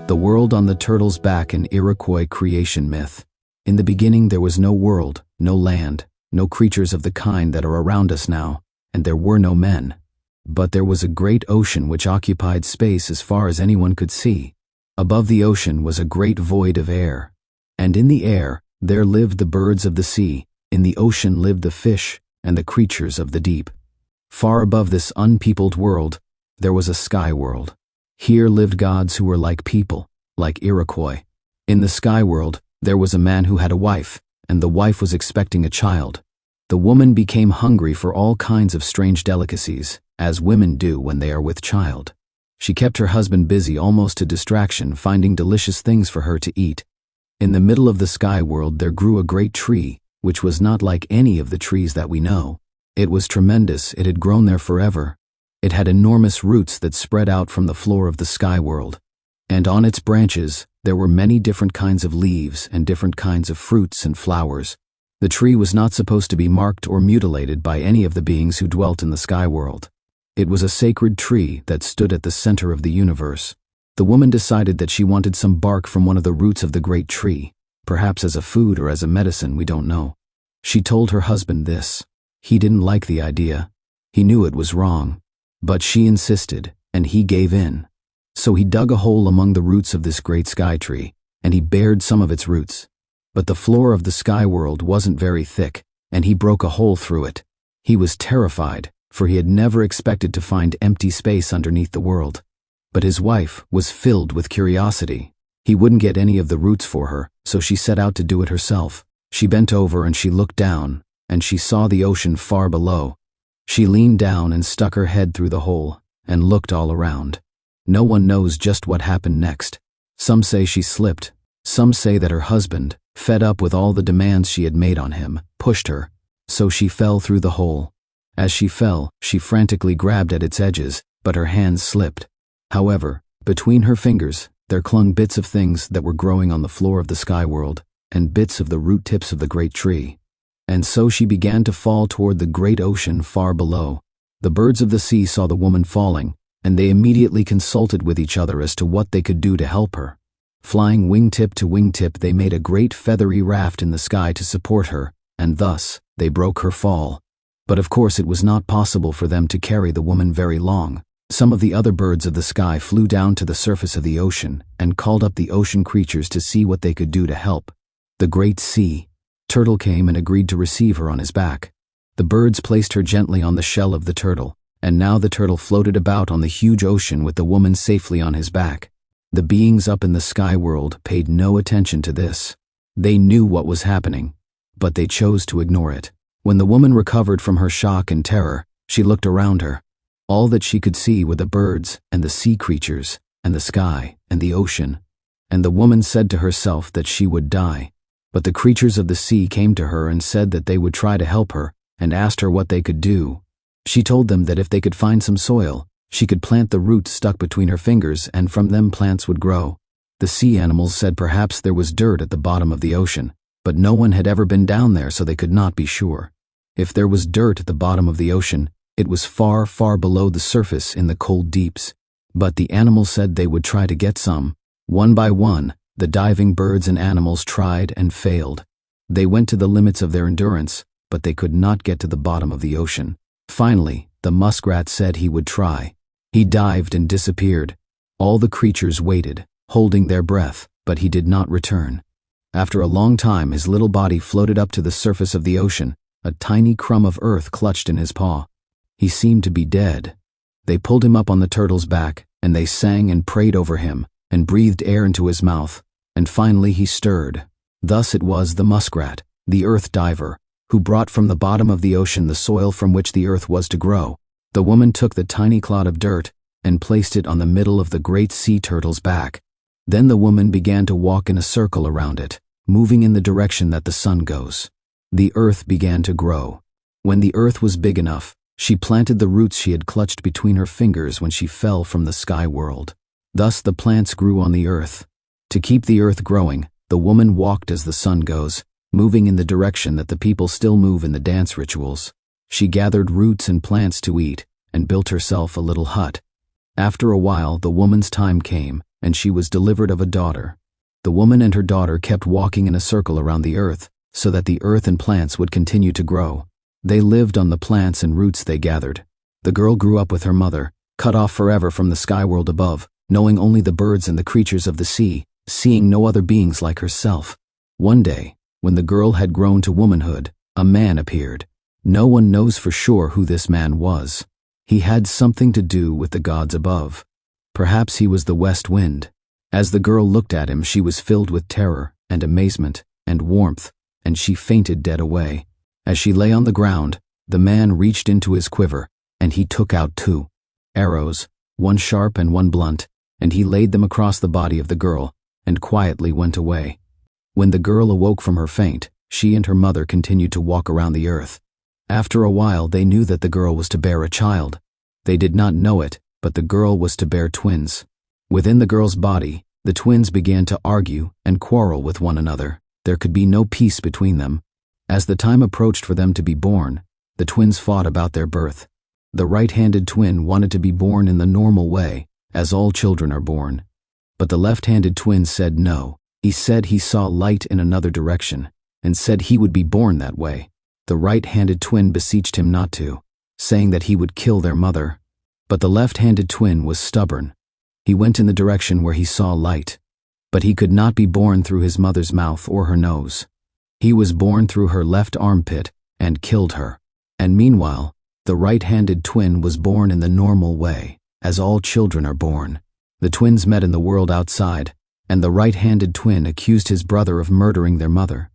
The world on the turtle's back, an Iroquois creation myth. In the beginning there was no world, no land, no creatures of the kind that are around us now, and there were no men. But there was a great ocean which occupied space as far as anyone could see. Above the ocean was a great void of air. And in the air there lived the birds of the sea, in the ocean lived the fish and the creatures of the deep. Far above this unpeopled world, there was a sky world. Here lived gods who were like people, like Iroquois. In the sky world, there was a man who had a wife, and the wife was expecting a child. The woman became hungry for all kinds of strange delicacies, as women do when they are with child. She kept her husband busy almost to distraction, finding delicious things for her to eat. In the middle of the sky world there grew a great tree, which was not like any of the trees that we know. It was tremendous, it had grown there forever. It had enormous roots that spread out from the floor of the sky world. And on its branches, there were many different kinds of leaves and different kinds of fruits and flowers. The tree was not supposed to be marked or mutilated by any of the beings who dwelt in the sky world. It was a sacred tree that stood at the center of the universe. The woman decided that she wanted some bark from one of the roots of the great tree, perhaps as a food or as a medicine, we don't know. She told her husband this. He didn't like the idea. He knew it was wrong. But she insisted, and he gave in. So he dug a hole among the roots of this great sky tree, and he bared some of its roots. But the floor of the sky world wasn't very thick, and he broke a hole through it. He was terrified, for he had never expected to find empty space underneath the world. But his wife was filled with curiosity. He wouldn't get any of the roots for her, so she set out to do it herself. She bent over and she looked down, and she saw the ocean far below. She leaned down and stuck her head through the hole, and looked all around. No one knows just what happened next. Some say she slipped. Some say that her husband, fed up with all the demands she had made on him, pushed her. So she fell through the hole. As she fell, she frantically grabbed at its edges, but her hands slipped. However, between her fingers, there clung bits of things that were growing on the floor of the sky world, and bits of the root tips of the great tree. And so she began to fall toward the great ocean far below. The birds of the sea saw the woman falling, and they immediately consulted with each other as to what they could do to help her. Flying wingtip to wingtip, they made a great feathery raft in the sky to support her, and thus they broke her fall. But of course it was not possible for them to carry the woman very long. Some of the other birds of the sky flew down to the surface of the ocean and called up the ocean creatures to see what they could do to help. The great sea turtle came and agreed to receive her on his back. The birds placed her gently on the shell of the turtle, and now the turtle floated about on the huge ocean with the woman safely on his back. The beings up in the sky world paid no attention to this. They knew what was happening, but they chose to ignore it. When the woman recovered from her shock and terror, she looked around her. All that she could see were the birds and the sea creatures and the sky and the ocean. And the woman said to herself that she would die. But the creatures of the sea came to her and said that they would try to help her, and asked her what they could do. She told them that if they could find some soil, she could plant the roots stuck between her fingers, and from them plants would grow. The sea animals said perhaps there was dirt at the bottom of the ocean, but no one had ever been down there, so they could not be sure. If there was dirt at the bottom of the ocean, it was far, far below the surface in the cold deeps. But the animals said they would try to get some. One by one, the diving birds and animals tried and failed. They went to the limits of their endurance, but they could not get to the bottom of the ocean. Finally, the muskrat said he would try. He dived and disappeared. All the creatures waited, holding their breath, but he did not return. After a long time, his little body floated up to the surface of the ocean, a tiny crumb of earth clutched in his paw. He seemed to be dead. They pulled him up on the turtle's back, and they sang and prayed over him, and breathed air into his mouth. And finally he stirred. Thus it was the muskrat, the earth diver, who brought from the bottom of the ocean the soil from which the earth was to grow. The woman took the tiny clod of dirt and placed it on the middle of the great sea turtle's back. Then the woman began to walk in a circle around it, moving in the direction that the sun goes. The earth began to grow. When the earth was big enough, she planted the roots she had clutched between her fingers when she fell from the sky world. Thus the plants grew on the earth. To keep the earth growing, the woman walked as the sun goes, moving in the direction that the people still move in the dance rituals. She gathered roots and plants to eat, and built herself a little hut. After a while, the woman's time came, and she was delivered of a daughter. The woman and her daughter kept walking in a circle around the earth, so that the earth and plants would continue to grow. They lived on the plants and roots they gathered. The girl grew up with her mother, cut off forever from the sky world above, knowing only the birds and the creatures of the sea, seeing no other beings like herself. One day, when the girl had grown to womanhood, a man appeared. No one knows for sure who this man was. He had something to do with the gods above. Perhaps he was the west wind. As the girl looked at him, she was filled with terror and amazement and warmth, and she fainted dead away. As she lay on the ground, the man reached into his quiver, and he took out 2 arrows, one sharp and one blunt, and he laid them across the body of the girl, and quietly went away. When the girl awoke from her faint, she and her mother continued to walk around the earth. After a while, they knew that the girl was to bear a child. They did not know it, but the girl was to bear twins. Within the girl's body, the twins began to argue and quarrel with one another. There could be no peace between them. As the time approached for them to be born, the twins fought about their birth. The right-handed twin wanted to be born in the normal way, as all children are born. But the left-handed twin said no. He said he saw light in another direction, and said he would be born that way. The right-handed twin beseeched him not to, saying that he would kill their mother. But the left-handed twin was stubborn. He went in the direction where he saw light. But he could not be born through his mother's mouth or her nose. He was born through her left armpit and killed her. And meanwhile, the right-handed twin was born in the normal way, as all children are born. The twins met in the world outside, and the right-handed twin accused his brother of murdering their mother.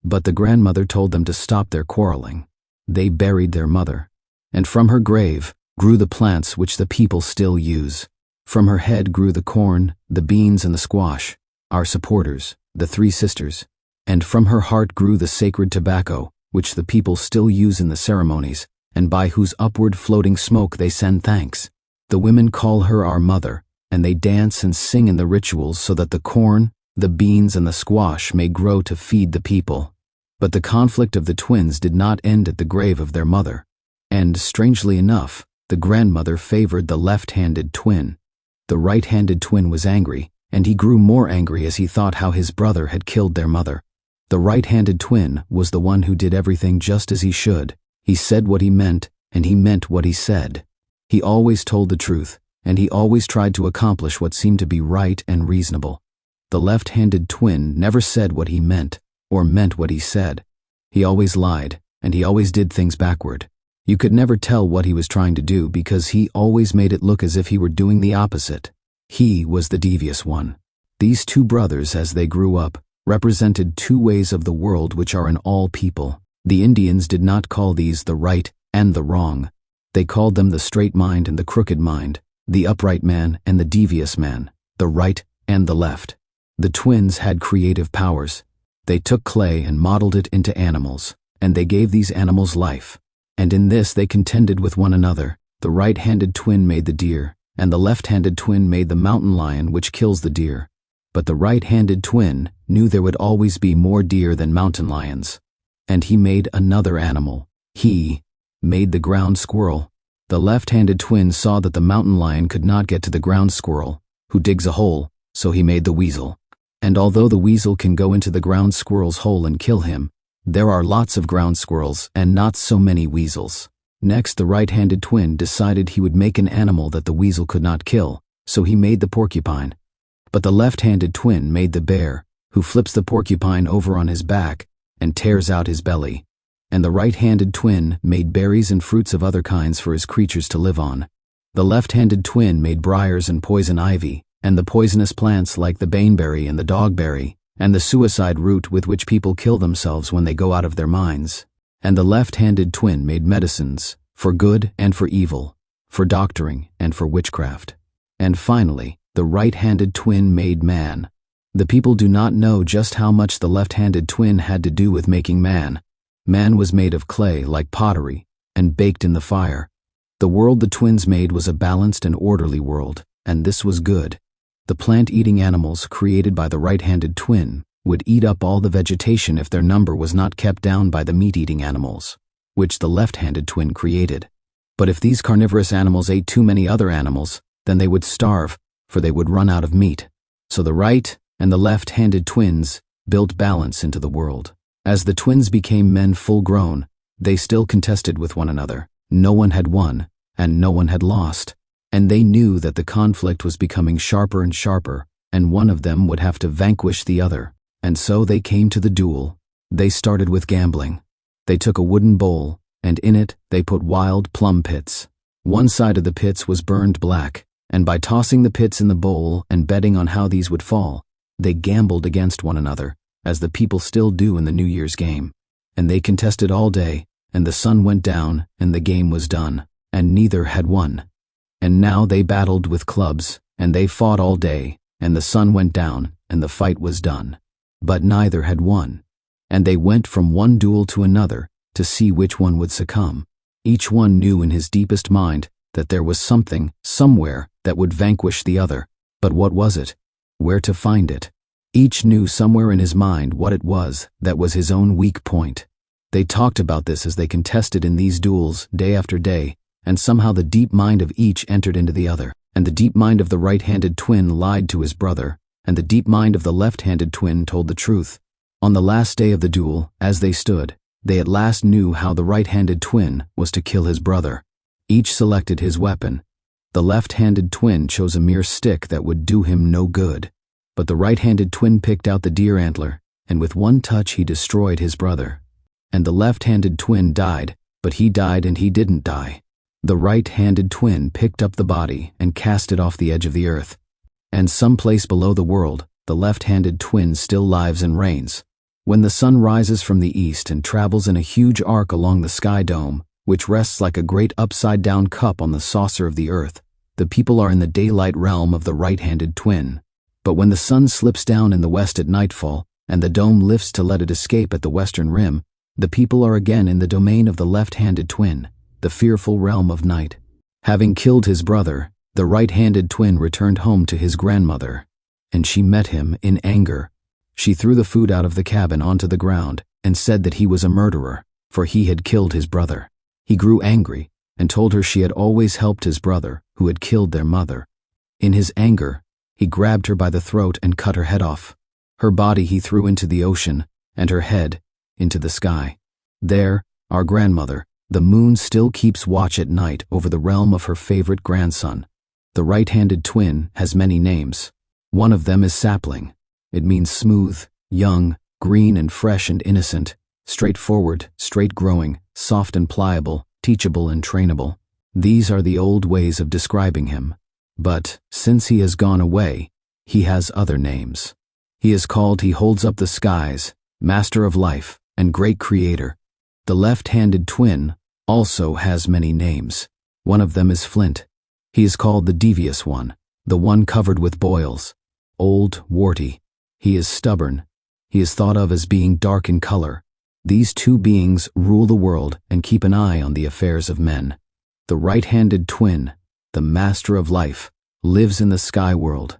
But the grandmother told them to stop their quarreling. They buried their mother, and from her grave grew the plants which the people still use. From her head grew the corn, the beans, and the squash, our supporters, the 3 sisters. And from her heart grew the sacred tobacco, which the people still use in the ceremonies, and by whose upward floating smoke they send thanks. The women call her our mother, and they dance and sing in the rituals so that the corn, the beans, and the squash may grow to feed the people. But the conflict of the twins did not end at the grave of their mother. And, strangely enough, the grandmother favored the left-handed twin. The right-handed twin was angry, and he grew more angry as he thought how his brother had killed their mother. The right-handed twin was the one who did everything just as he should. He said what he meant, and he meant what he said. He always told the truth, and he always tried to accomplish what seemed to be right and reasonable. The left-handed twin never said what he meant, or meant what he said. He always lied, and he always did things backward. You could never tell what he was trying to do because he always made it look as if he were doing the opposite. He was the devious one. These 2 brothers, as they grew up, represented 2 ways of the world which are in all people. The Indians did not call these the right and the wrong. They called them the straight mind and the crooked mind, the upright man and the devious man, the right and the left. The twins had creative powers. They took clay and modeled it into animals, and they gave these animals life. And in this they contended with one another. The right-handed twin made the deer, and the left-handed twin made the mountain lion which kills the deer. But the right-handed twin knew there would always be more deer than mountain lions. And he made another animal. He made the ground squirrel. The left-handed twin saw that the mountain lion could not get to the ground squirrel, who digs a hole, so he made the weasel. And although the weasel can go into the ground squirrel's hole and kill him, there are lots of ground squirrels and not so many weasels. Next, the right-handed twin decided he would make an animal that the weasel could not kill, so he made the porcupine. But the left-handed twin made the bear, who flips the porcupine over on his back and tears out his belly. And the right-handed twin made berries and fruits of other kinds for his creatures to live on. The left-handed twin made briars and poison ivy, and the poisonous plants like the baneberry and the dogberry, and the suicide root with which people kill themselves when they go out of their minds. And the left-handed twin made medicines, for good and for evil, for doctoring and for witchcraft. And finally, the right-handed twin made man. The people do not know just how much the left-handed twin had to do with making man. Man was made of clay like pottery, and baked in the fire. The world the twins made was a balanced and orderly world, and this was good. The plant-eating animals created by the right-handed twin would eat up all the vegetation if their number was not kept down by the meat-eating animals, which the left-handed twin created. But if these carnivorous animals ate too many other animals, then they would starve, for they would run out of meat. So the right and the left-handed twins built balance into the world. As the twins became men full grown, they still contested with one another. No one had won, and no one had lost. And they knew that the conflict was becoming sharper and sharper, and one of them would have to vanquish the other. And so they came to the duel. They started with gambling. They took a wooden bowl, and in it they put wild plum pits. One side of the pits was burned black, and by tossing the pits in the bowl and betting on how these would fall, they gambled against one another, as the people still do in the New Year's game. And they contested all day, and the sun went down, and the game was done, and neither had won. And now they battled with clubs, and they fought all day, and the sun went down, and the fight was done. But neither had won. And they went from one duel to another to see which one would succumb. Each one knew in his deepest mind that there was something, somewhere, that would vanquish the other. But what was it? Where to find it? Each knew somewhere in his mind what it was that was his own weak point. They talked about this as they contested in these duels day after day, and somehow the deep mind of each entered into the other, and the deep mind of the right-handed twin lied to his brother, and the deep mind of the left-handed twin told the truth. On the last day of the duel, as they stood, they at last knew how the right-handed twin was to kill his brother. Each selected his weapon. The left-handed twin chose a mere stick that would do him no good, but the right-handed twin picked out the deer antler, and with one touch he destroyed his brother. And the left-handed twin died, but he died and he didn't die. The right-handed twin picked up the body and cast it off the edge of the earth. And someplace below the world, the left-handed twin still lives and reigns. When the sun rises from the east and travels in a huge arc along the sky dome, which rests like a great upside-down cup on the saucer of the earth, the people are in the daylight realm of the right-handed twin. But when the sun slips down in the west at nightfall, and the dome lifts to let it escape at the western rim, the people are again in the domain of the left-handed twin, the fearful realm of night. Having killed his brother, the right-handed twin returned home to his grandmother, and she met him in anger. She threw the food out of the cabin onto the ground and said that he was a murderer, for he had killed his brother. He grew angry and told her she had always helped his brother, who had killed their mother. In his anger, he grabbed her by the throat and cut her head off. Her body he threw into the ocean, and her head into the sky. There, our grandmother, the moon, still keeps watch at night over the realm of her favorite grandson. The right-handed twin has many names. One of them is sapling. It means smooth, young, green and fresh and innocent, straightforward, straight-growing, soft and pliable, teachable and trainable. These are the old ways of describing him. But, since he has gone away, he has other names. He is called He Holds Up the Skies, Master of Life, and Great Creator. The left-handed twin also has many names. One of them is Flint. He is called the Devious One, the one covered with boils. Old, warty. He is stubborn. He is thought of as being dark in color. These two beings rule the world and keep an eye on the affairs of men. The right-handed twin, the Master of Life, lives in the sky world.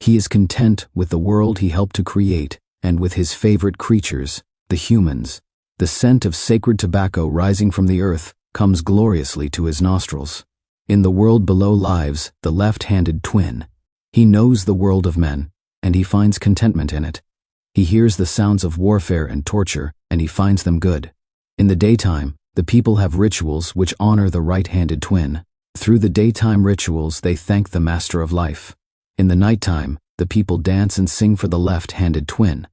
He is content with the world he helped to create and with his favorite creatures, the humans. The scent of sacred tobacco rising from the earth comes gloriously to his nostrils. In the world below lives the left-handed twin. He knows the world of men, and he finds contentment in it. He hears the sounds of warfare and torture, and he finds them good. In the daytime, the people have rituals which honor the right-handed twin. Through the daytime rituals they thank the Master of Life. In the nighttime, the people dance and sing for the left-handed twin.